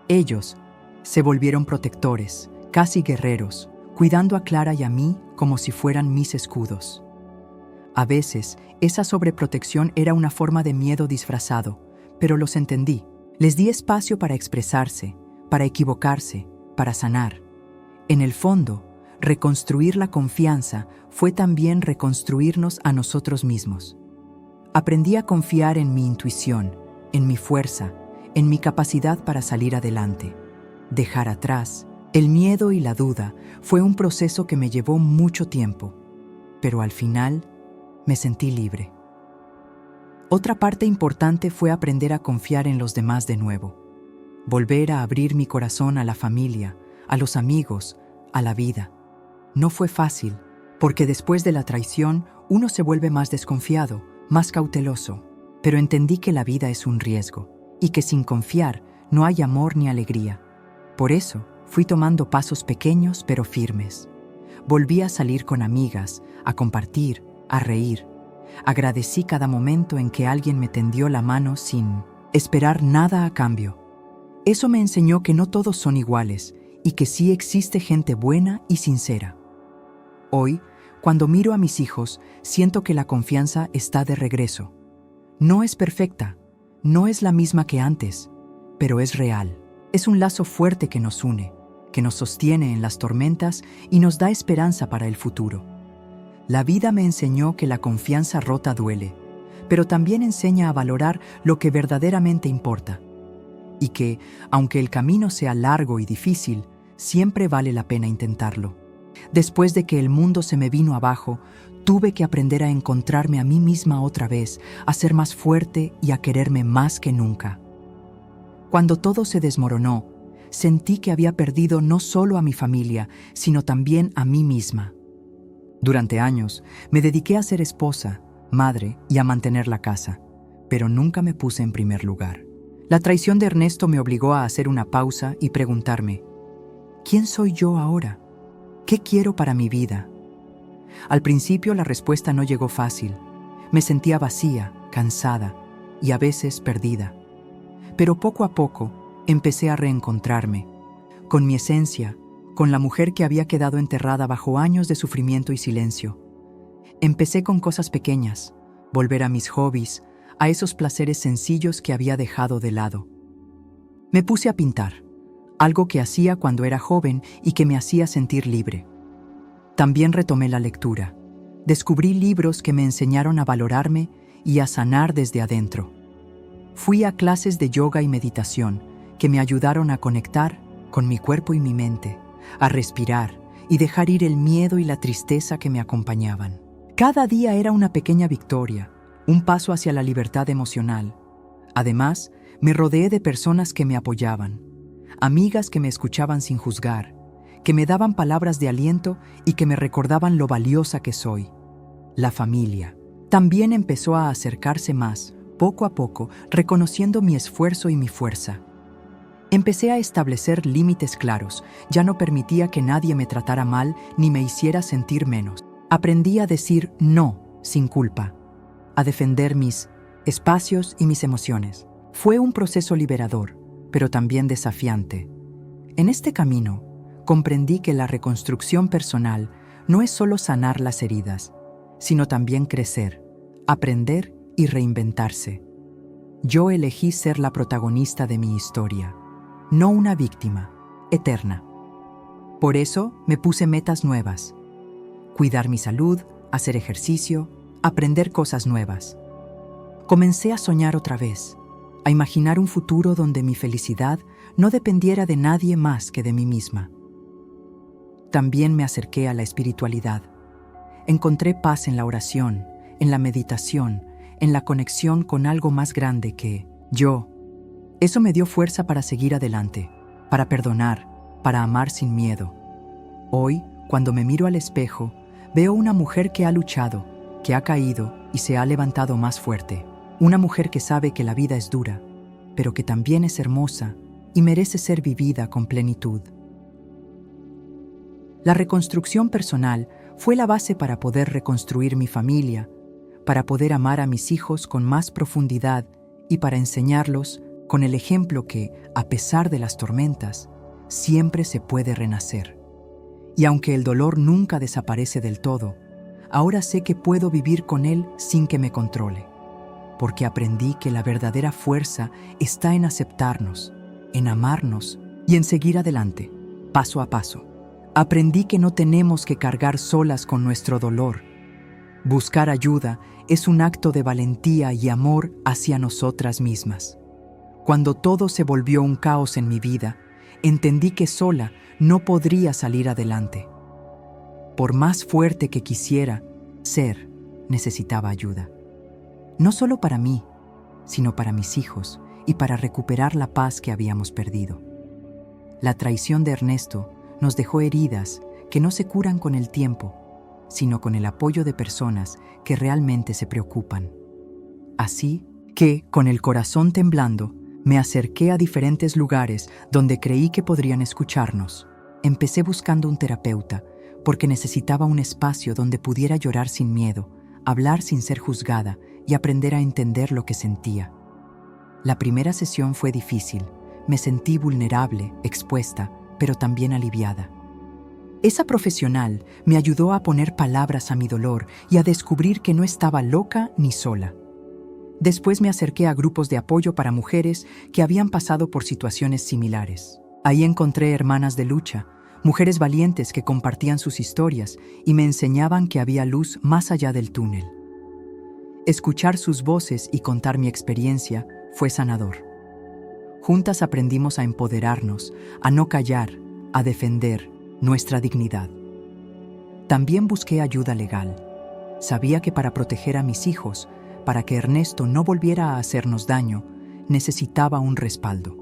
Ellos se volvieron protectores, casi guerreros, cuidando a Clara y a mí como si fueran mis escudos. A veces, esa sobreprotección era una forma de miedo disfrazado, pero los entendí. Les di espacio para expresarse, para equivocarse, para sanar. En el fondo, reconstruir la confianza fue también reconstruirnos a nosotros mismos. Aprendí a confiar en mi intuición, en mi fuerza, en mi capacidad para salir adelante. Dejar atrás el miedo y la duda fue un proceso que me llevó mucho tiempo, pero al final me sentí libre. Otra parte importante fue aprender a confiar en los demás de nuevo. Volver a abrir mi corazón a la familia, a los amigos, a la vida. No fue fácil, porque después de la traición uno se vuelve más desconfiado, más cauteloso, pero entendí que la vida es un riesgo y que sin confiar no hay amor ni alegría. Por eso, fui tomando pasos pequeños pero firmes. Volví a salir con amigas, a compartir, a reír. Agradecí cada momento en que alguien me tendió la mano sin esperar nada a cambio. Eso me enseñó que no todos son iguales y que sí existe gente buena y sincera. Hoy, cuando miro a mis hijos, siento que la confianza está de regreso. No es perfecta, no es la misma que antes, pero es real. Es un lazo fuerte que nos une, que nos sostiene en las tormentas y nos da esperanza para el futuro. La vida me enseñó que la confianza rota duele, pero también enseña a valorar lo que verdaderamente importa. Y que, aunque el camino sea largo y difícil, siempre vale la pena intentarlo. Después de que el mundo se me vino abajo, tuve que aprender a encontrarme a mí misma otra vez, a ser más fuerte y a quererme más que nunca. Cuando todo se desmoronó, sentí que había perdido no solo a mi familia, sino también a mí misma. Durante años, me dediqué a ser esposa, madre y a mantener la casa, pero nunca me puse en primer lugar. La traición de Ernesto me obligó a hacer una pausa y preguntarme, ¿quién soy yo ahora? ¿Qué quiero para mi vida? Al principio la respuesta no llegó fácil. Me sentía vacía, cansada y a veces perdida. Pero poco a poco empecé a reencontrarme, con mi esencia, con la mujer que había quedado enterrada bajo años de sufrimiento y silencio. Empecé con cosas pequeñas, volver a mis hobbies, a esos placeres sencillos que había dejado de lado. Me puse a pintar, algo que hacía cuando era joven y que me hacía sentir libre. También retomé la lectura. Descubrí libros que me enseñaron a valorarme y a sanar desde adentro. Fui a clases de yoga y meditación que me ayudaron a conectar, con mi cuerpo y mi mente, a respirar y dejar ir el miedo y la tristeza que me acompañaban. Cada día era una pequeña victoria, un paso hacia la libertad emocional. Además, me rodeé de personas que me apoyaban, amigas que me escuchaban sin juzgar, que me daban palabras de aliento y que me recordaban lo valiosa que soy. La familia también empezó a acercarse más, poco a poco, reconociendo mi esfuerzo y mi fuerza. Empecé a establecer límites claros, ya no permitía que nadie me tratara mal ni me hiciera sentir menos. Aprendí a decir no sin culpa, a defender mis espacios y mis emociones. Fue un proceso liberador, pero también desafiante. En este camino, comprendí que la reconstrucción personal no es solo sanar las heridas, sino también crecer, aprender y reinventarse. Yo elegí ser la protagonista de mi historia, no una víctima, eterna. Por eso me puse metas nuevas: cuidar mi salud, hacer ejercicio, aprender cosas nuevas. Comencé a soñar otra vez, a imaginar un futuro donde mi felicidad no dependiera de nadie más que de mí misma. También me acerqué a la espiritualidad. Encontré paz en la oración, en la meditación, en la conexión con algo más grande que yo. Eso me dio fuerza para seguir adelante, para perdonar, para amar sin miedo. Hoy, cuando me miro al espejo, veo una mujer que ha luchado, que ha caído y se ha levantado más fuerte. Una mujer que sabe que la vida es dura, pero que también es hermosa y merece ser vivida con plenitud. La reconstrucción personal fue la base para poder reconstruir mi familia, para poder amar a mis hijos con más profundidad y para enseñarlos con el ejemplo que, a pesar de las tormentas, siempre se puede renacer. Y aunque el dolor nunca desaparece del todo, ahora sé que puedo vivir con él sin que me controle, porque aprendí que la verdadera fuerza está en aceptarnos, en amarnos y en seguir adelante, paso a paso. Aprendí que no tenemos que cargar solas con nuestro dolor. Buscar ayuda es un acto de valentía y amor hacia nosotras mismas. Cuando todo se volvió un caos en mi vida, entendí que sola no podría salir adelante. Por más fuerte que quisiera ser, necesitaba ayuda. No solo para mí, sino para mis hijos y para recuperar la paz que habíamos perdido. La traición de Ernesto nos dejó heridas que no se curan con el tiempo, sino con el apoyo de personas que realmente se preocupan. Así que, con el corazón temblando, me acerqué a diferentes lugares donde creí que podrían escucharnos. Empecé buscando un terapeuta, porque necesitaba un espacio donde pudiera llorar sin miedo, hablar sin ser juzgada y aprender a entender lo que sentía. La primera sesión fue difícil. Me sentí vulnerable, expuesta, pero también aliviada. Esa profesional me ayudó a poner palabras a mi dolor y a descubrir que no estaba loca ni sola. Después me acerqué a grupos de apoyo para mujeres que habían pasado por situaciones similares. Ahí encontré hermanas de lucha, mujeres valientes que compartían sus historias y me enseñaban que había luz más allá del túnel. Escuchar sus voces y contar mi experiencia fue sanador. Juntas aprendimos a empoderarnos, a no callar, a defender nuestra dignidad. También busqué ayuda legal. Sabía que para proteger a mis hijos, para que Ernesto no volviera a hacernos daño, necesitaba un respaldo.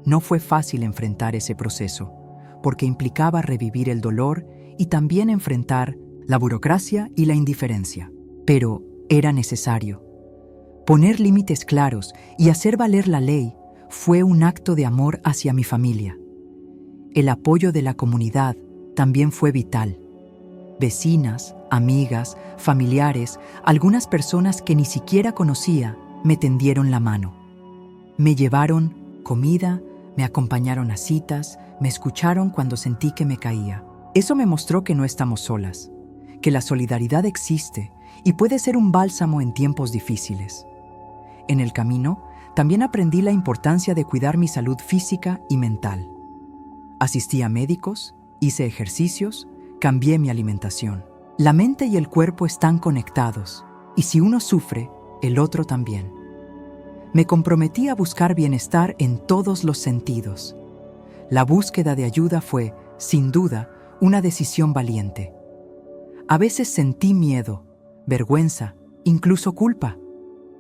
No fue fácil enfrentar ese proceso, porque implicaba revivir el dolor y también enfrentar la burocracia y la indiferencia. Pero era necesario. Poner límites claros y hacer valer la ley fue un acto de amor hacia mi familia. El apoyo de la comunidad también fue vital. Vecinas, amigas, familiares, algunas personas que ni siquiera conocía me tendieron la mano. Me llevaron comida, me acompañaron a citas, me escucharon cuando sentí que me caía. Eso me mostró que no estamos solas, que la solidaridad existe y puede ser un bálsamo en tiempos difíciles. En el camino, también aprendí la importancia de cuidar mi salud física y mental. Asistí a médicos, hice ejercicios, cambié mi alimentación. La mente y el cuerpo están conectados, y si uno sufre, el otro también. Me comprometí a buscar bienestar en todos los sentidos. La búsqueda de ayuda fue, sin duda, una decisión valiente. A veces sentí miedo, vergüenza, incluso culpa,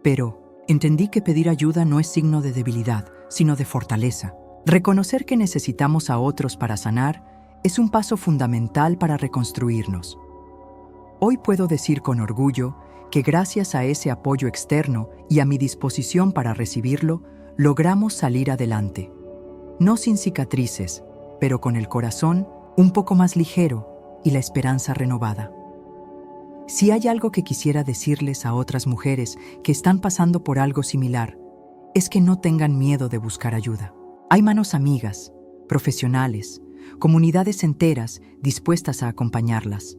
pero entendí que pedir ayuda no es signo de debilidad, sino de fortaleza. Reconocer que necesitamos a otros para sanar es un paso fundamental para reconstruirnos. Hoy puedo decir con orgullo que gracias a ese apoyo externo y a mi disposición para recibirlo, logramos salir adelante. No sin cicatrices, pero con el corazón un poco más ligero y la esperanza renovada. Si hay algo que quisiera decirles a otras mujeres que están pasando por algo similar, es que no tengan miedo de buscar ayuda. Hay manos amigas, profesionales, comunidades enteras dispuestas a acompañarlas.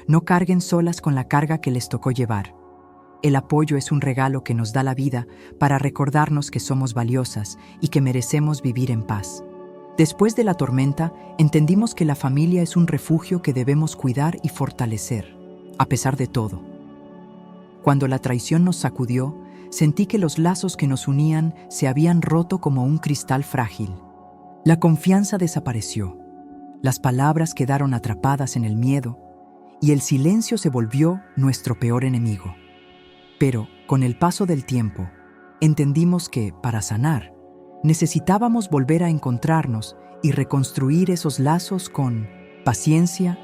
No carguen solas con la carga que les tocó llevar. El apoyo es un regalo que nos da la vida para recordarnos que somos valiosas y que merecemos vivir en paz. Después de la tormenta, entendimos que la familia es un refugio que debemos cuidar y fortalecer, a pesar de todo. Cuando la traición nos sacudió, sentí que los lazos que nos unían se habían roto como un cristal frágil. La confianza desapareció, las palabras quedaron atrapadas en el miedo y el silencio se volvió nuestro peor enemigo. Pero, con el paso del tiempo, entendimos que, para sanar, necesitábamos volver a encontrarnos y reconstruir esos lazos con paciencia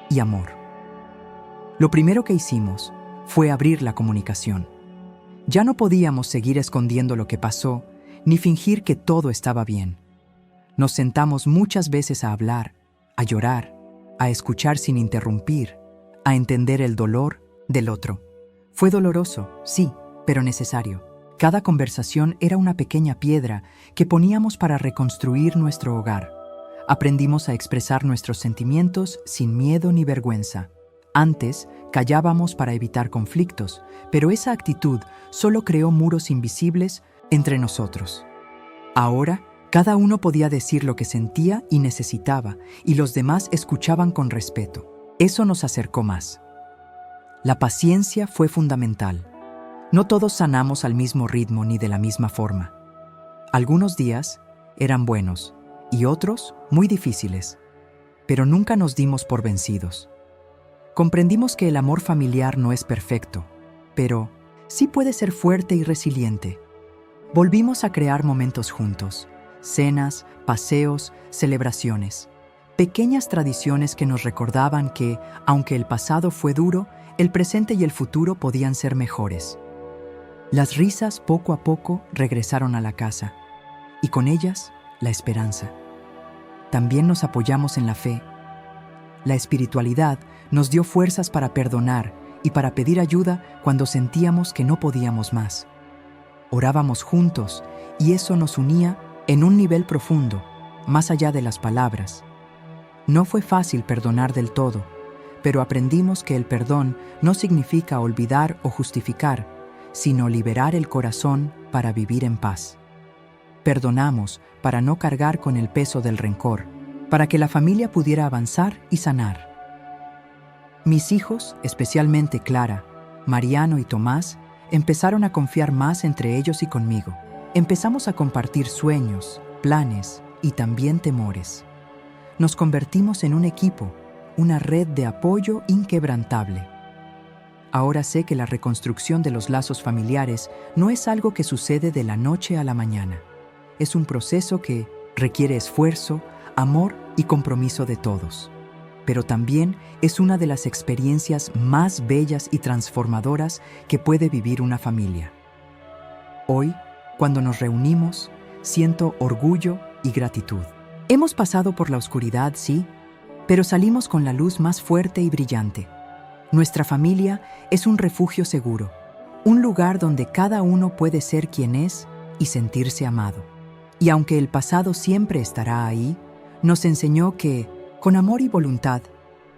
y amor. Lo primero que hicimos fue abrir la comunicación. Ya no podíamos seguir escondiendo lo que pasó, ni fingir que todo estaba bien. Nos sentamos muchas veces a hablar, a llorar, a escuchar sin interrumpir, a entender el dolor del otro. Fue doloroso, sí, pero necesario. Cada conversación era una pequeña piedra que poníamos para reconstruir nuestro hogar. Aprendimos a expresar nuestros sentimientos sin miedo ni vergüenza. Antes, callábamos para evitar conflictos, pero esa actitud solo creó muros invisibles entre nosotros. Ahora, cada uno podía decir lo que sentía y necesitaba, y los demás escuchaban con respeto. Eso nos acercó más. La paciencia fue fundamental. No todos sanamos al mismo ritmo ni de la misma forma. Algunos días eran buenos y otros muy difíciles, pero nunca nos dimos por vencidos. Comprendimos que el amor familiar no es perfecto, pero sí puede ser fuerte y resiliente. Volvimos a crear momentos juntos, cenas, paseos, celebraciones, pequeñas tradiciones que nos recordaban que, aunque el pasado fue duro, el presente y el futuro podían ser mejores. Las risas poco a poco regresaron a la casa, y con ellas la esperanza. También nos apoyamos en la fe. La espiritualidad nos dio fuerzas para perdonar y para pedir ayuda cuando sentíamos que no podíamos más. Orábamos juntos y eso nos unía en un nivel profundo, más allá de las palabras. No fue fácil perdonar del todo, pero aprendimos que el perdón no significa olvidar o justificar, sino liberar el corazón para vivir en paz. Perdonamos para no cargar con el peso del rencor, para que la familia pudiera avanzar y sanar. Mis hijos, especialmente Clara, Mariano y Tomás, empezaron a confiar más entre ellos y conmigo. Empezamos a compartir sueños, planes y también temores. Nos convertimos en un equipo, una red de apoyo inquebrantable. Ahora sé que la reconstrucción de los lazos familiares no es algo que sucede de la noche a la mañana. Es un proceso que requiere esfuerzo, amor y compromiso de todos. Pero también es una de las experiencias más bellas y transformadoras que puede vivir una familia. Hoy, cuando nos reunimos, siento orgullo y gratitud. Hemos pasado por la oscuridad, sí, pero salimos con la luz más fuerte y brillante. Nuestra familia es un refugio seguro, un lugar donde cada uno puede ser quien es y sentirse amado. Y aunque el pasado siempre estará ahí, nos enseñó que, con amor y voluntad,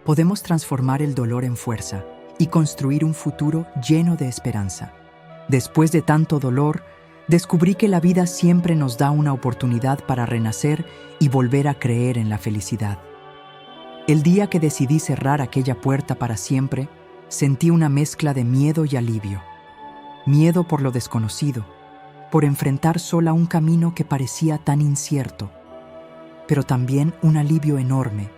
podemos transformar el dolor en fuerza y construir un futuro lleno de esperanza. Después de tanto dolor, descubrí que la vida siempre nos da una oportunidad para renacer y volver a creer en la felicidad. El día que decidí cerrar aquella puerta para siempre, sentí una mezcla de miedo y alivio. Miedo por lo desconocido, por enfrentar sola un camino que parecía tan incierto. pero también un alivio enorme,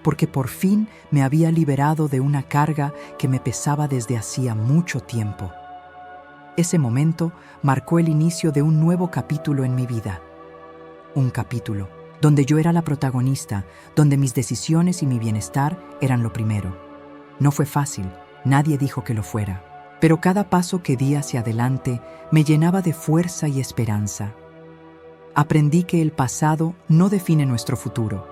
porque por fin me había liberado de una carga que me pesaba desde hacía mucho tiempo. Ese momento marcó el inicio de un nuevo capítulo en mi vida. Un capítulo donde yo era la protagonista, donde mis decisiones y mi bienestar eran lo primero. No fue fácil, nadie dijo que lo fuera, pero cada paso que di hacia adelante me llenaba de fuerza y esperanza. Aprendí que el pasado no define nuestro futuro,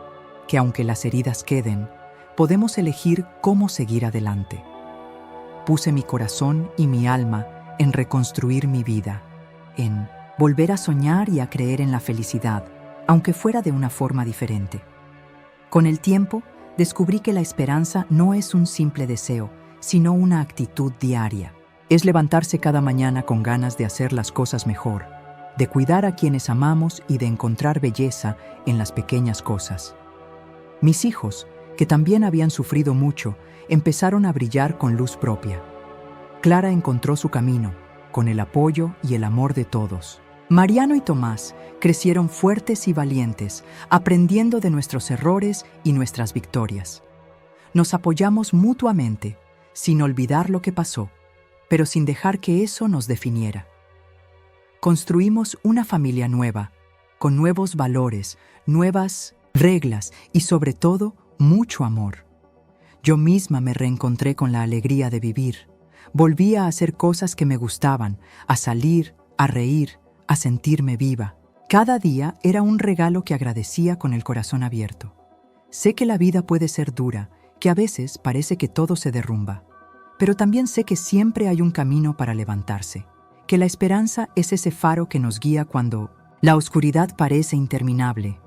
que aunque las heridas queden, podemos elegir cómo seguir adelante. Puse mi corazón y mi alma en reconstruir mi vida, en volver a soñar y a creer en la felicidad, aunque fuera de una forma diferente. Con el tiempo, descubrí que la esperanza no es un simple deseo, sino una actitud diaria. Es levantarse cada mañana con ganas de hacer las cosas mejor, de cuidar a quienes amamos y de encontrar belleza en las pequeñas cosas. Mis hijos, que también habían sufrido mucho, empezaron a brillar con luz propia. Clara encontró su camino, con el apoyo y el amor de todos. Mariano y Tomás crecieron fuertes y valientes, aprendiendo de nuestros errores y nuestras victorias. Nos apoyamos mutuamente, sin olvidar lo que pasó, pero sin dejar que eso nos definiera. Construimos una familia nueva, con nuevos valores, nuevas reglas y sobre todo, mucho amor. Yo misma me reencontré con la alegría de vivir. Volví a hacer cosas que me gustaban, a salir, a reír, a sentirme viva. Cada día era un regalo que agradecía con el corazón abierto. Sé que la vida puede ser dura, que a veces parece que todo se derrumba, pero también sé que siempre hay un camino para levantarse, que la esperanza es ese faro que nos guía cuando la oscuridad parece interminable.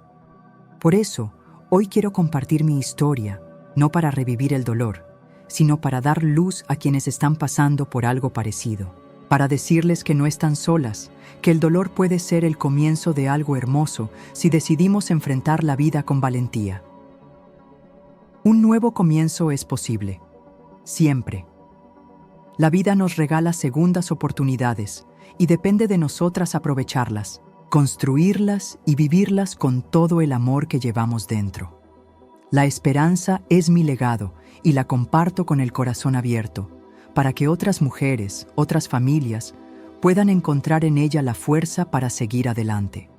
Por eso, hoy quiero compartir mi historia, no para revivir el dolor, sino para dar luz a quienes están pasando por algo parecido. Para decirles que no están solas, que el dolor puede ser el comienzo de algo hermoso si decidimos enfrentar la vida con valentía. Un nuevo comienzo es posible, siempre. La vida nos regala segundas oportunidades y depende de nosotras aprovecharlas, construirlas y vivirlas con todo el amor que llevamos dentro. La esperanza es mi legado y la comparto con el corazón abierto, para que otras mujeres, otras familias, puedan encontrar en ella la fuerza para seguir adelante.